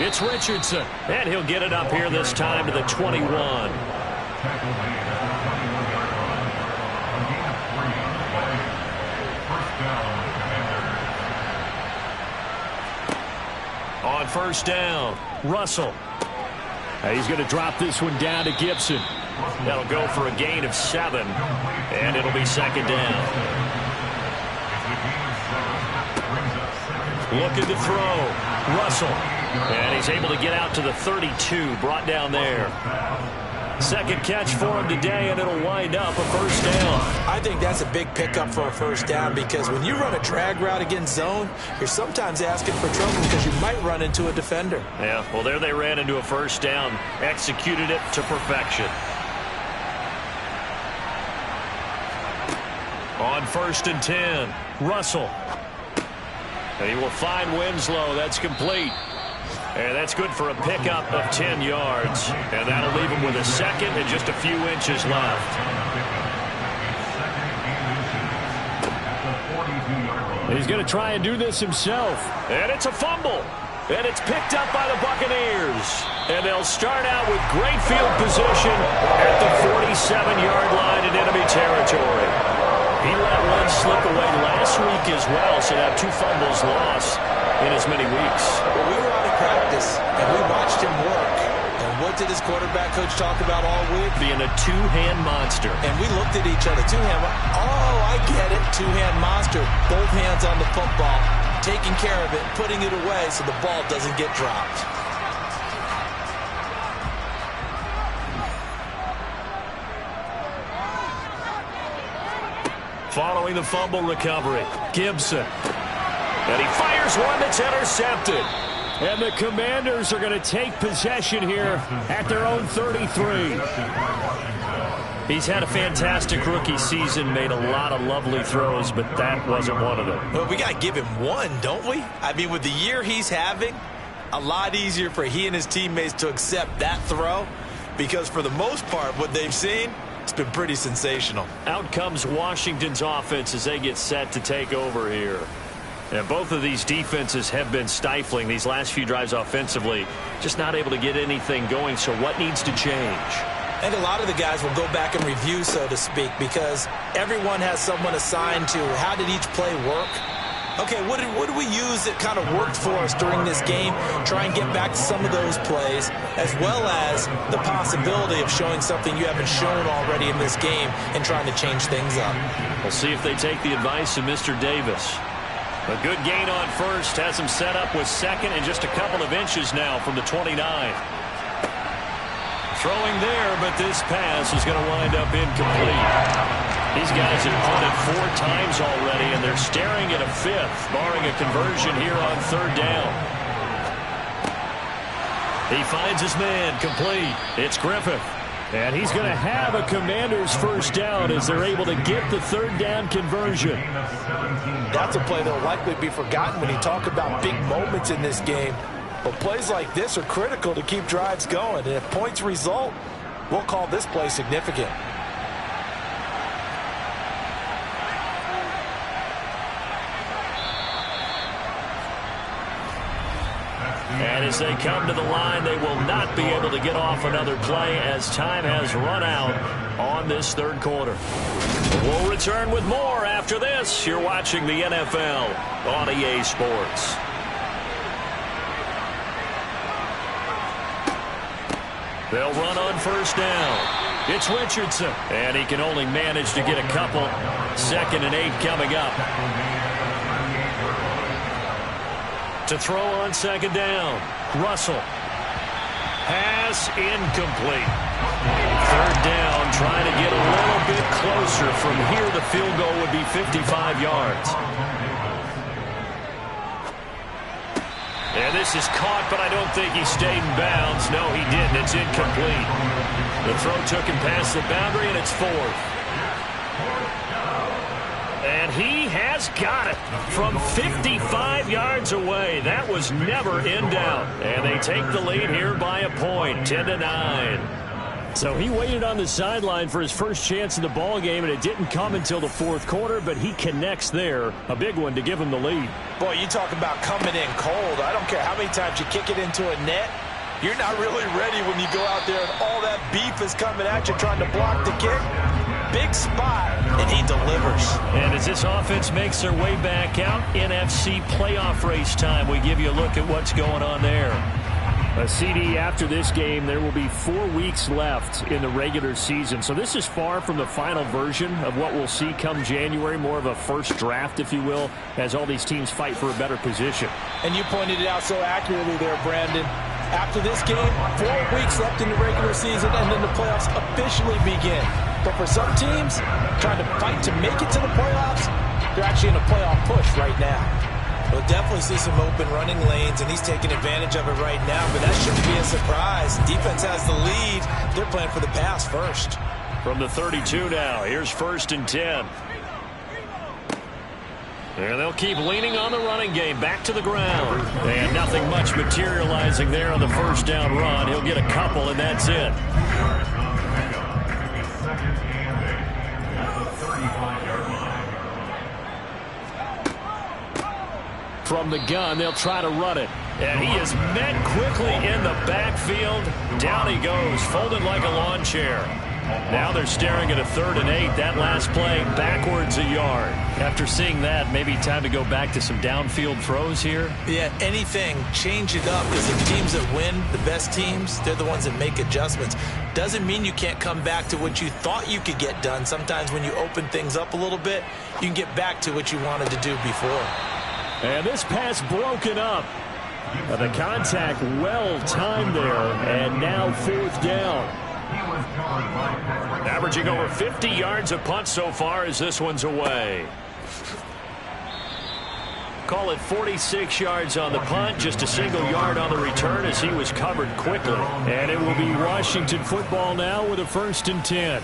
it's Richardson. And he'll get it up here this time to the 21. On first down, Russell. He's going to drop this one down to Gibson. That'll go for a gain of 7, and it'll be 2nd down. Looking to throw, Russell. And he's able to get out to the 32, brought down there. Second catch for him today, and it'll wind up a first down. I think that's a big pickup for a first down because when you run a drag route against zone, you're sometimes asking for trouble because you might run into a defender. Yeah, well, there they ran into a first down, executed it to perfection. On 1st and 10, Russell. And he will find Winslow. That's complete. And that's good for a pickup of 10 yards. And that'll leave him with a second and just a few inches left. He's going to try and do this himself. And it's a fumble. And it's picked up by the Buccaneers. And they'll start out with great field position at the 47-yard line in enemy territory. He let one slip away last week as well, so now 2 fumbles lost in as many weeks. Well, we were out of practice, and we watched him work. And what did his quarterback coach talk about all week? Being a two-hand monster. And we looked at each other. Two-hand. Oh, I get it. Two-hand monster. Both hands on the football, taking care of it, putting it away so the ball doesn't get dropped. Following the fumble recovery, Gibson. And he fires one that's intercepted. And the Commanders are going to take possession here at their own 33. He's had a fantastic rookie season, made a lot of lovely throws, but that wasn't one of them. Well, we got to give him one, don't we? I mean, with the year he's having, a lot easier for he and his teammates to accept that throw, because for the most part, what they've seen, it's been pretty sensational. Out comes Washington's offense as they get set to take over here. And both of these defenses have been stifling these last few drives offensively, just not able to get anything going. So what needs to change? I think a lot of the guys will go back and review, so to speak, because everyone has someone assigned to how did each play work. Okay, what did we use that kind of worked for us during this game? Try and get back to some of those plays, as well as the possibility of showing something you haven't shown already in this game and trying to change things up. We'll see if they take the advice of Mr. Davis. A good gain on first has him set up with second and just a couple of inches now from the 29. Throwing there, but this pass is going to wind up incomplete. These guys have punted 4 times already, and they're staring at a 5th, barring a conversion here on 3rd down. He finds his man, complete. It's Griffith. And he's going to have a Commanders first down as they're able to get the 3rd down conversion. That's a play that will likely be forgotten when you talk about big moments in this game. But plays like this are critical to keep drives going. And if points result, we'll call this play significant. And as they come to the line, they will not be able to get off another play as time has run out on this 3rd quarter. We'll return with more after this. You're watching the NFL on EA Sports. They'll run on first down. It's Richardson, and he can only manage to get a couple. 2nd and 8 coming up. To throw on 2nd down, Russell. Pass incomplete. 3rd down, trying to get a little bit closer. From here, the field goal would be 55 yards. And this is caught, but I don't think he stayed in bounds. No, he didn't. It's incomplete. The throw took him past the boundary, and it's 4th. And he has got it from 55 yards away. That was never in doubt. And they take the lead here by a point, 10-9. So he waited on the sideline for his first chance in the ball game, and it didn't come until the 4th quarter, but he connects there. A big one to give him the lead. Boy, you talk about coming in cold. I don't care how many times you kick it into a net. You're not really ready when you go out there and all that beef is coming at you trying to block the kick. Big spot, and he delivers. And as this offense makes their way back out, NFC playoff race time, we give you a look at what's going on there. A CD after this game, there will be 4 weeks left in the regular season. So this is far from the final version of what we'll see come January, more of a first draft, if you will, as all these teams fight for a better position. And you pointed it out so accurately there, Brandon. After this game, 4 weeks left in the regular season, and then the playoffs officially begin. But for some teams, trying to fight to make it to the playoffs, they're actually in a playoff push right now. We'll definitely see some open running lanes, and he's taking advantage of it right now, but that shouldn't be a surprise. Defense has the lead. They're playing for the pass first. From the 32 now, here's 1st and 10. And they'll keep leaning on the running game back to the ground. And nothing much materializing there on the first down run. He'll get a couple, and that's it. From the gun, they'll try to run it. And he is met quickly in the backfield. Down he goes, folded like a lawn chair. Now they're staring at a 3rd and 8. That last play, backwards a yard. After seeing that, maybe time to go back to some downfield throws here. Yeah, anything, change it up, because the teams that win, the best teams, they're the ones that make adjustments. Doesn't mean you can't come back to what you thought you could get done. Sometimes when you open things up a little bit, you can get back to what you wanted to do before. And this pass broken up. The contact well timed there, and now 4th down. was covered by Pittsburgh. Averaging over 50 yards a punt so far as this one's away. Call it 46 yards on the punt, just a single yard on the return as he was covered quickly. And it will be Washington football now with a 1st and 10.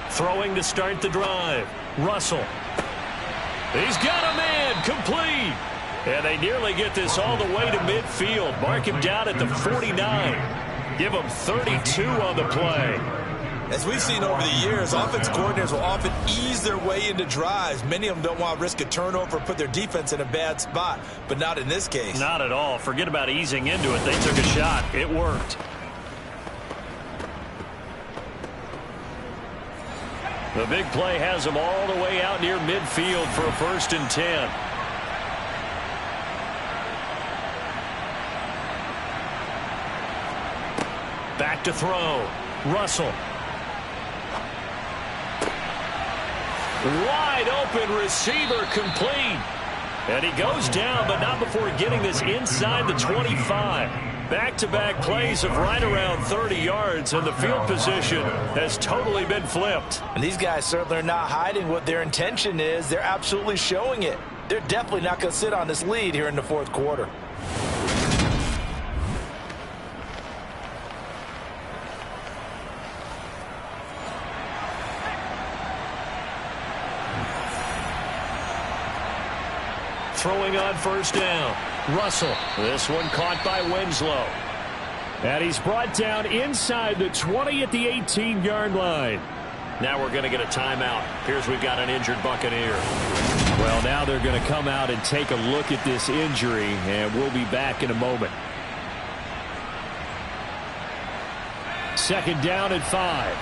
Throwing to start the drive. Russell. He's got him in. Complete. And they nearly get this all the way to midfield. Mark him down at the 49. Give him 32 on the play. As we've seen over the years, offense coordinators will often ease their way into drives. Many of them don't want to risk a turnover or put their defense in a bad spot, but not in this case. Not at all. Forget about easing into it. They took a shot. It worked. The big play has them all the way out near midfield for a 1st and 10. Back to throw. Russell. Wide open receiver complete. And he goes down, but not before getting this inside the 25. Back-to-back plays of right around 30 yards, and the field position has totally been flipped. And these guys certainly are not hiding what their intention is. They're absolutely showing it. They're definitely not going to sit on this lead here in the 4th quarter. Throwing on 1st down. Russell. This one caught by Winslow. And he's brought down inside the 20 at the 18-yard line. Now we're going to get a timeout. Appears we've got an injured Buccaneer. Well, now they're going to come out and take a look at this injury, and we'll be back in a moment. 2nd down and 5.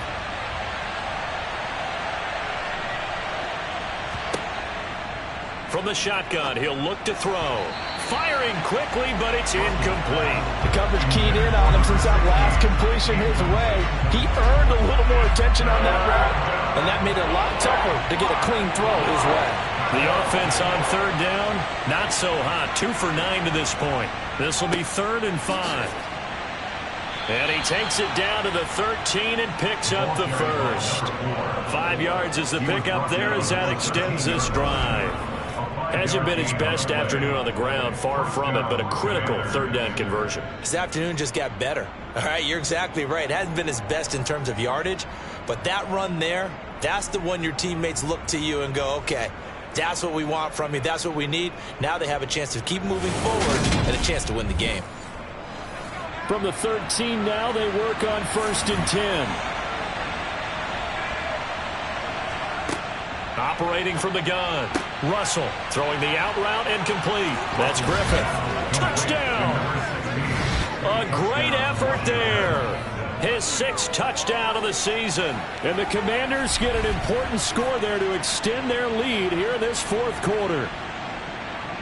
From the shotgun, he'll look to throw. Firing quickly, but it's incomplete. The coverage keyed in on him since that last completion his way. He earned a little more attention on that route, and that made it a lot tougher to get a clean throw his way. The offense on 3rd down, not so hot. 2 for 9 to this point. This will be 3rd and 5. And he takes it down to the 13 and picks up the 1st. 5 yards is the pickup there as that extends this drive. Hasn't been his best afternoon on the ground, far from it, but a critical 3rd down conversion. His afternoon just got better. All right, you're exactly right. It hasn't been his best in terms of yardage, but that run there, that's the one your teammates look to you and go, okay, that's what we want from you. That's what we need. Now they have a chance to keep moving forward and a chance to win the game. From the 13 now, they work on 1st and 10. Operating from the gun. Russell throwing the out route and complete. That's Griffin. Touchdown! A great effort there. His 6th touchdown of the season. And the Commanders get an important score there to extend their lead here in this 4th quarter.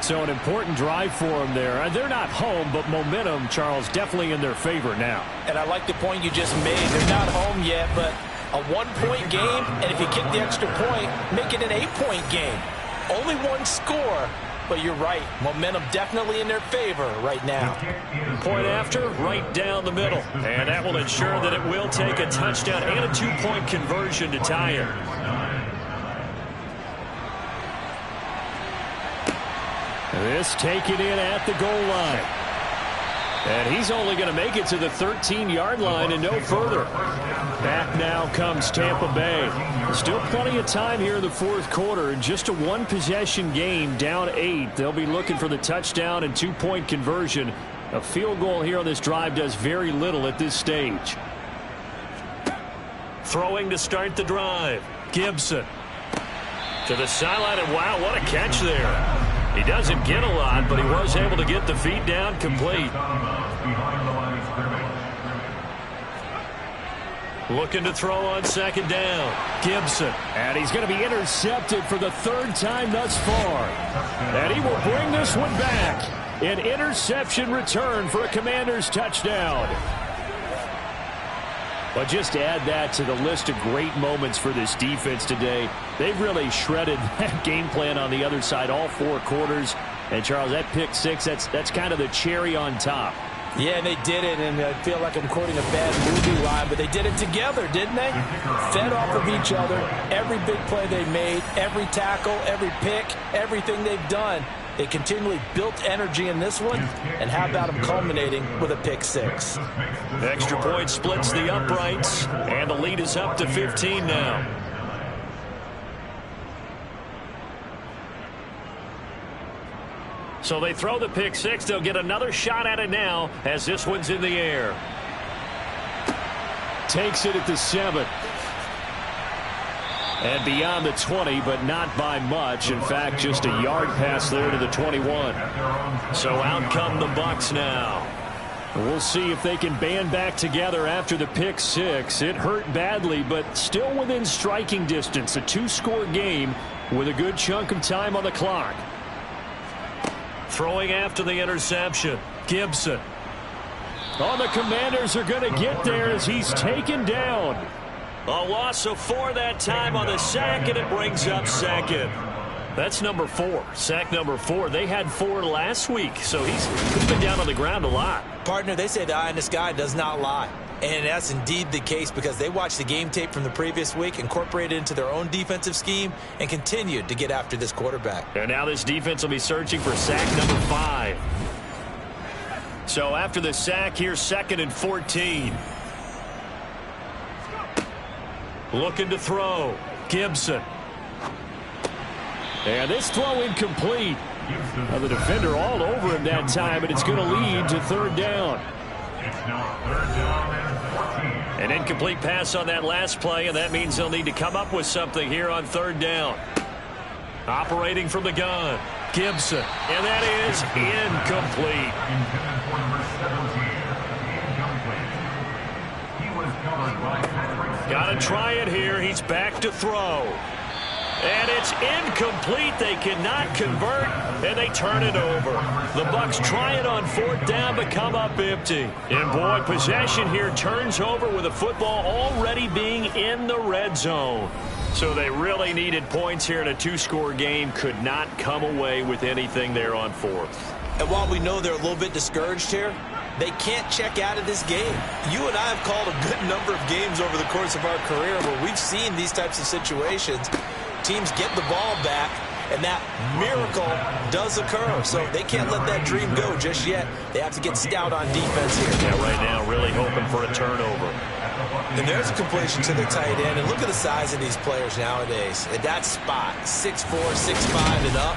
So an important drive for them there. They're not home, but momentum, Charles, definitely in their favor now. And I like the point you just made. They're not home yet, but a 1-point game, and if you kick the extra point, make it an 8-point game. Only one score, but you're right. Momentum definitely in their favor right now. Point after, right down the middle. And that will ensure that it will take a touchdown and a 2-point conversion to tie it. This taken in at the goal line. And he's only going to make it to the 13-yard line and no further. Back now comes Tampa Bay. Still plenty of time here in the 4th quarter. Just a 1-possession game, down 8. They'll be looking for the touchdown and 2-point conversion. A field goal here on this drive does very little at this stage. Throwing to start the drive. Gibson. To the sideline, and wow, what a catch there. He doesn't get a lot, but he was able to get the feet down complete. Looking to throw on 2nd down. Gibson. And he's going to be intercepted for the 3rd time thus far. And he will bring this one back. An interception return for a Commanders touchdown. But just add that to the list of great moments for this defense today. They've really shredded that game plan on the other side all 4 quarters. And, Charles, that pick 6, that's kind of the cherry on top. Yeah, and they did it, and I feel like I'm quoting a bad movie line, but they did it together, didn't they? Fed off of each other, every big play they made, every tackle, every pick, everything they've done. They continually built energy in this one, and how about them culminating with a pick 6? Extra point splits the uprights, and the lead is up to 15 now. So they throw the pick 6. They'll get another shot at it now as this one's in the air. Takes it at the 7. And beyond the 20, but not by much. In fact, just a yard pass there to the 21. So out come the Bucs now. We'll see if they can band back together after the pick 6. It hurt badly, but still within striking distance. A 2-score game with a good chunk of time on the clock. Throwing after the interception, Gibson. Oh, the Commanders are going to get there as he's taken down. A loss of 4 that time on the sack, and it brings up 2nd. That's number 4. Sack number 4. They had 4 last week, so he's been down on the ground a lot. Partner, they say the eye in the sky does not lie. And that's indeed the case because they watched the game tape from the previous week, incorporated it into their own defensive scheme, and continued to get after this quarterback. And now this defense will be searching for sack number 5. So after the sack, here's 2nd and 14. Looking to throw. Gibson. And this throw incomplete. The defender all over him that time, and it's going to lead to 3rd down. It's now 3rd down and 14. An incomplete pass on that last play, and that means they'll need to come up with something here on 3rd down. Operating from the gun, Gibson, and that is incomplete. Intended for number 17, incomplete. He was covered by Patrick. Got to try it here. He's back to throw. And it's incomplete. They cannot convert, and they turn it over. The Bucs try it on 4th down, but come up empty. And, boy, possession here turns over with the football already being in the red zone. So they really needed points here in a 2-score game. Could not come away with anything there on 4th. And while we know they're a little bit discouraged here, they can't check out of this game. You and I have called a good number of games over the course of our career where we've seen these types of situations. Teams get the ball back, and that miracle does occur. So they can't let that dream go just yet. They have to get stout on defense here. Yeah, right now really hoping for a turnover. And there's a completion to the tight end. And look at the size of these players nowadays. At that spot, 6'4", 6'5", and up.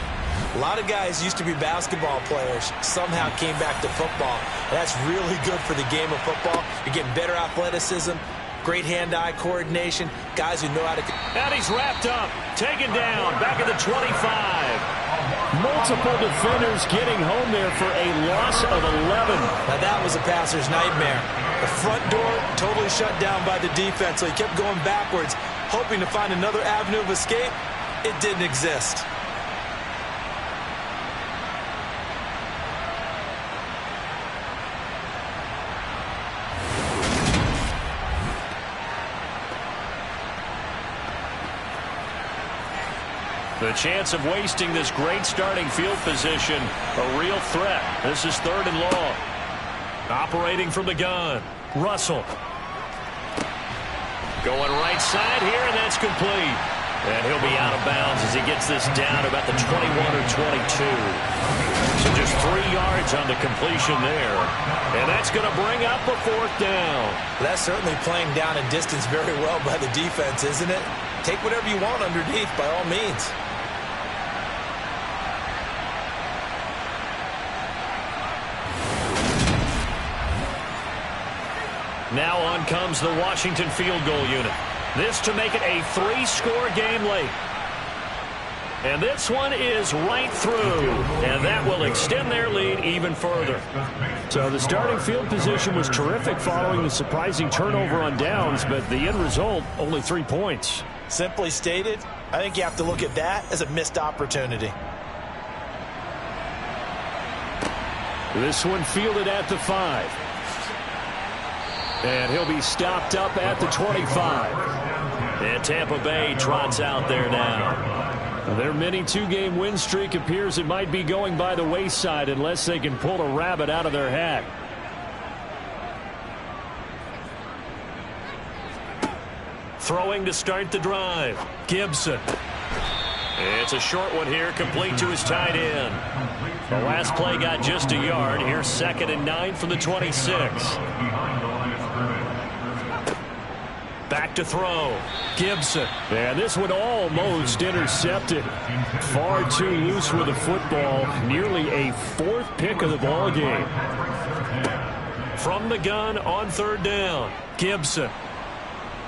A lot of guys used to be basketball players, somehow came back to football. And that's really good for the game of football. You're getting better athleticism, great hand-eye coordination, guys who know how to... And he's wrapped up, taken down, back at the 25. Multiple defenders getting home there for a loss of 11. Now that was a passer's nightmare. The front door totally shut down by the defense, so he kept going backwards, hoping to find another avenue of escape. It didn't exist. The chance of wasting this great starting field position, a real threat. This is 3rd and long. Operating from the gun, Russell. Going right side here, and that's complete. And he'll be out of bounds as he gets this down about the 21 or 22. So just 3 yards on the completion there. And that's going to bring up a 4th down. That's certainly playing down a distance very well by the defense, isn't it? Take whatever you want underneath by all means. Now on comes the Washington field goal unit. This to make it a 3-score game late. And this one is right through. And that will extend their lead even further. So the starting field position was terrific following the surprising turnover on downs, but the end result, only 3 points. Simply stated, I think you have to look at that as a missed opportunity. This one fielded at the 5. And he'll be stopped up at the 25. And Tampa Bay trots out there now. Their mini two-game win streak appears it might be going by the wayside unless they can pull a rabbit out of their hat. Throwing to start the drive. Gibson. It's a short one here, complete to his tight end. The last play got just a yard. Here's 2nd and 9 from the 26. Back to throw. Gibson. And this one almost intercepted. Far too loose with the football. Nearly a 4th pick of the ball game. From the gun on 3rd down. Gibson.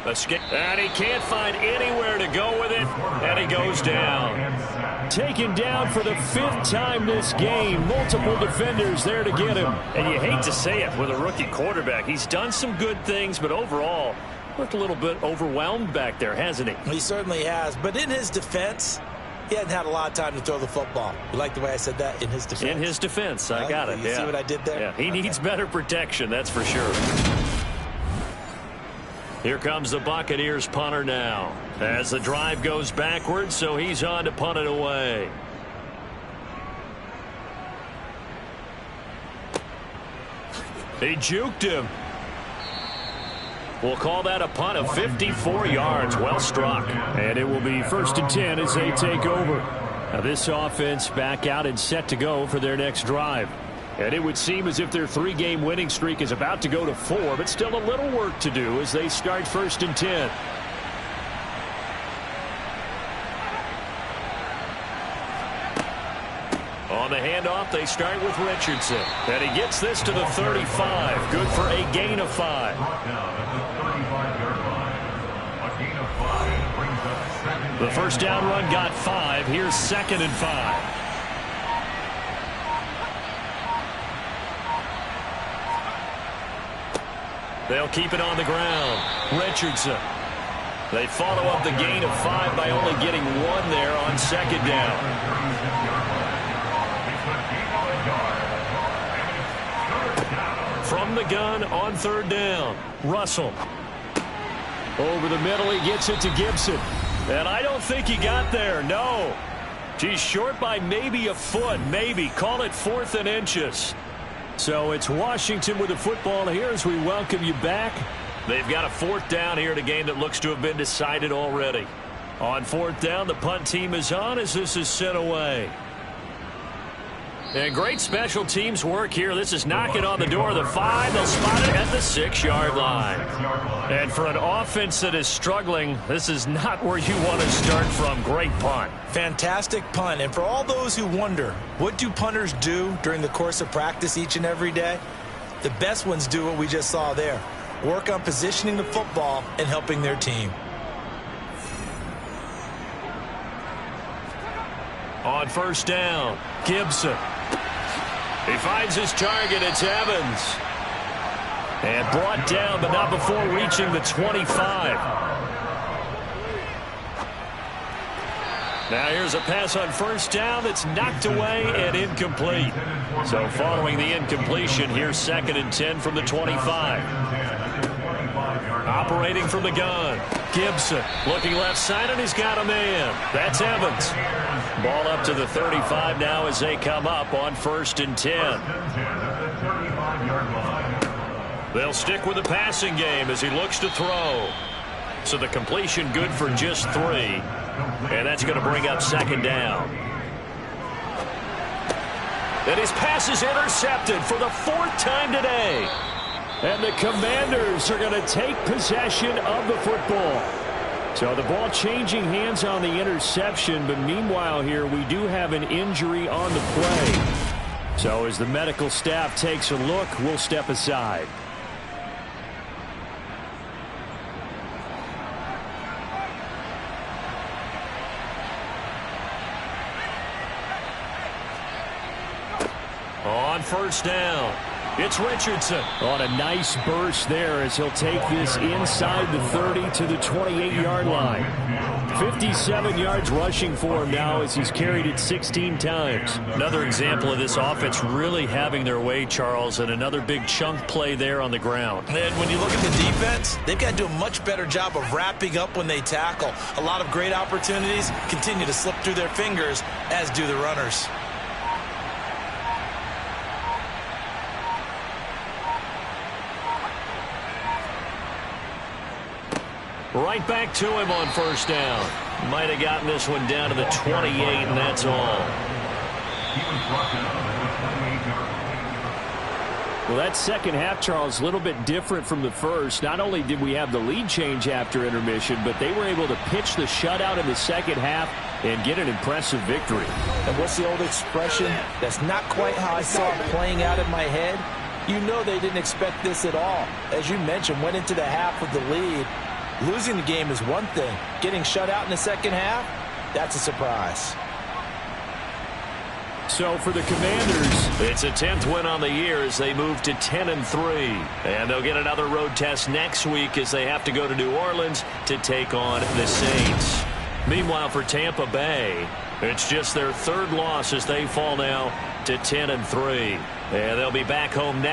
And he can't find anywhere to go with it, and he goes down. Taken down for the 5th time this game. Multiple defenders there to get him. And you hate to say it with a rookie quarterback. He's done some good things, but overall, looked a little bit overwhelmed back there, hasn't he? He certainly has. But in his defense, he hadn't had a lot of time to throw the football. You like the way I said that? In his defense. In his defense. I got it. You see what I did there? Yeah, he needs better protection, that's for sure. Here comes the Buccaneers punter now. As the drive goes backwards, so he's on to punt it away. He juked him. We'll call that a punt of 54 yards. Well struck. And it will be 1st and 10 as they take over. Now this offense back out and set to go for their next drive. And it would seem as if their 3-game winning streak is about to go to 4, but still a little work to do as they start 1st and 10. On the handoff, they start with Richardson. And he gets this to the 35. Good for a gain of 5. The first down run got 5. Here's 2nd and 5. They'll keep it on the ground. Richardson. They follow up the gain of 5 by only getting 1 there on 2nd down. From the gun on 3rd down. Russell. Over the middle, he gets it to Gibson. And I don't think he got there, no. He's short by maybe a foot, maybe. Call it 4th and inches. So it's Washington with the football here as we welcome you back. They've got a 4th down here in a game that looks to have been decided already. On 4th down, the punt team is on as this is sent away. And great special teams work here. This is knocking on the door of the 5. They'll spot it at the 6-yard line. And for an offense that is struggling, this is not where you want to start from. Great punt. Fantastic punt. And for all those who wonder, what do punters do during the course of practice each and every day? The best ones do what we just saw there. Work on positioning the football and helping their team. On 1st down, Gibson. He finds his target. It's Evans. And brought down, but not before reaching the 25. Now here's a pass on 1st down that's knocked away and incomplete. So following the incompletion, here's 2nd and 10 from the 25. Operating from the gun. Gibson looking left side, and he's got a man. That's Evans. Ball up to the 35 now as they come up on 1st and 10. They'll stick with the passing game as he looks to throw. So the completion good for just 3. And that's going to bring up 2nd down. And his pass is intercepted for the 4th time today. And the Commanders are going to take possession of the football. So the ball changing hands on the interception, but meanwhile here we do have an injury on the play. So as the medical staff takes a look, we'll step aside. On 1st down, It's Richardson. On a nice burst there as he'll take this inside the 30 to the 28-yard line. 57 yards rushing for him now as he's carried it 16 times. Another example of this offense really having their way, Charles, and another big chunk play there on the ground. And when you look at the defense, they've got to do a much better job of wrapping up when they tackle. A lot of great opportunities continue to slip through their fingers, as do the runners. Right back to him on first down. Might have gotten this one down to the 28, and that's all. He was brought down at the 28-yard line. Well, that second half, Charles, a little bit different from the first. Not only did we have the lead change after intermission, but they were able to pitch the shutout in the second half and get an impressive victory. And what's the old expression? That's not quite how I saw it playing out in my head. You know they didn't expect this at all. As you mentioned, went into the half with the lead. Losing the game is one thing. Getting shut out in the second half, that's a surprise. So for the Commanders, it's a 10th win on the year as they move to 10-3. And they'll get another road test next week as they have to go to New Orleans to take on the Saints. Meanwhile, for Tampa Bay, it's just their third loss as they fall now to 10-3. And they'll be back home next.